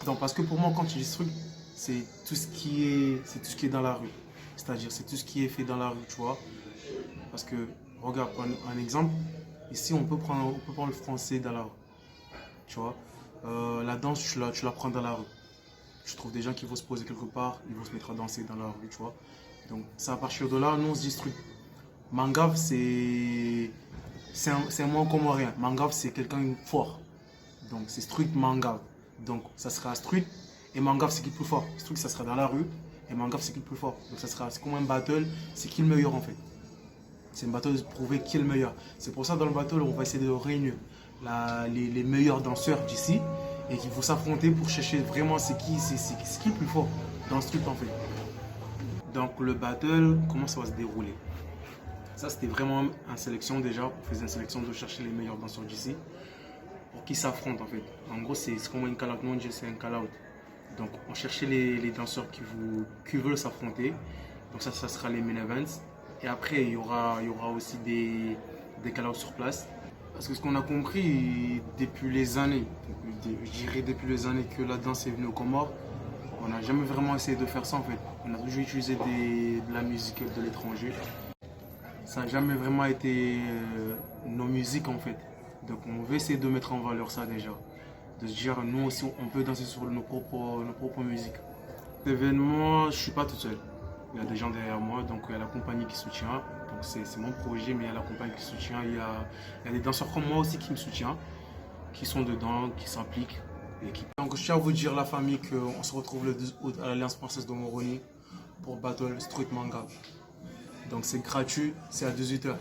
Donc, parce que pour moi, quand tu dis street, c'est tout ce qui est dans la rue. C'est-à-dire, c'est tout ce qui est fait dans la rue, tu vois. Parce que, regarde, un exemple, ici, on peut prendre le français dans la rue, tu vois. La danse, tu la prends dans la rue. Je trouve des gens qui vont se poser quelque part, ils vont se mettre à danser dans la rue, tu vois. Donc, c'est à partir de là, nous, on se dit street. Mangave, c'est un mot comorien. Mangave, c'est quelqu'un fort. Donc, c'est street Mangave. Donc, ça sera street et Mangave, c'est qui le plus fort. Street, ça sera dans la rue et Mangave, c'est qui le plus fort. Donc, c'est comme un battle, c'est qui le meilleur en fait. C'est une battle de prouver qui est le meilleur. C'est pour ça, dans le battle, on va essayer de réunir les meilleurs danseurs d'ici et qu'il faut s'affronter pour chercher vraiment c'est qui le plus fort dans le street en fait. Donc, le battle, comment ça va se dérouler? Ça, c'était vraiment une sélection déjà. On faisait une sélection de chercher les meilleurs danseurs d'ici pour qu'ils s'affrontent en fait. En gros, c'est comme une call-out. Nous, on dit c'est un call-out. Donc, on cherchait les danseurs qui veulent s'affronter. Donc, ça sera les main events. Et après, il y aura aussi des call-outs sur place. Parce que ce qu'on a compris depuis les années, je dirais depuis les années que la danse est venue aux Comores, on n'a jamais vraiment essayé de faire ça en fait. On a toujours utilisé de la musique de l'étranger. Ça n'a jamais vraiment été nos musiques en fait. Donc on veut essayer de mettre en valeur ça déjà. De se dire nous aussi on peut danser sur nos propres musiques. L'événement, je ne suis pas tout seul. Il y a des gens derrière moi, donc il y a la compagnie qui soutient. Donc c'est mon projet, mais il y a la compagnie qui soutient. Il y a des danseurs comme moi aussi qui me soutiennent, qui sont dedans, qui s'impliquent. Donc je tiens à vous dire la famille qu'on se retrouve le 12 août à l'Alliance Française de Moroni pour Battle Street Mangave. Donc c'est gratuit, c'est à 18h.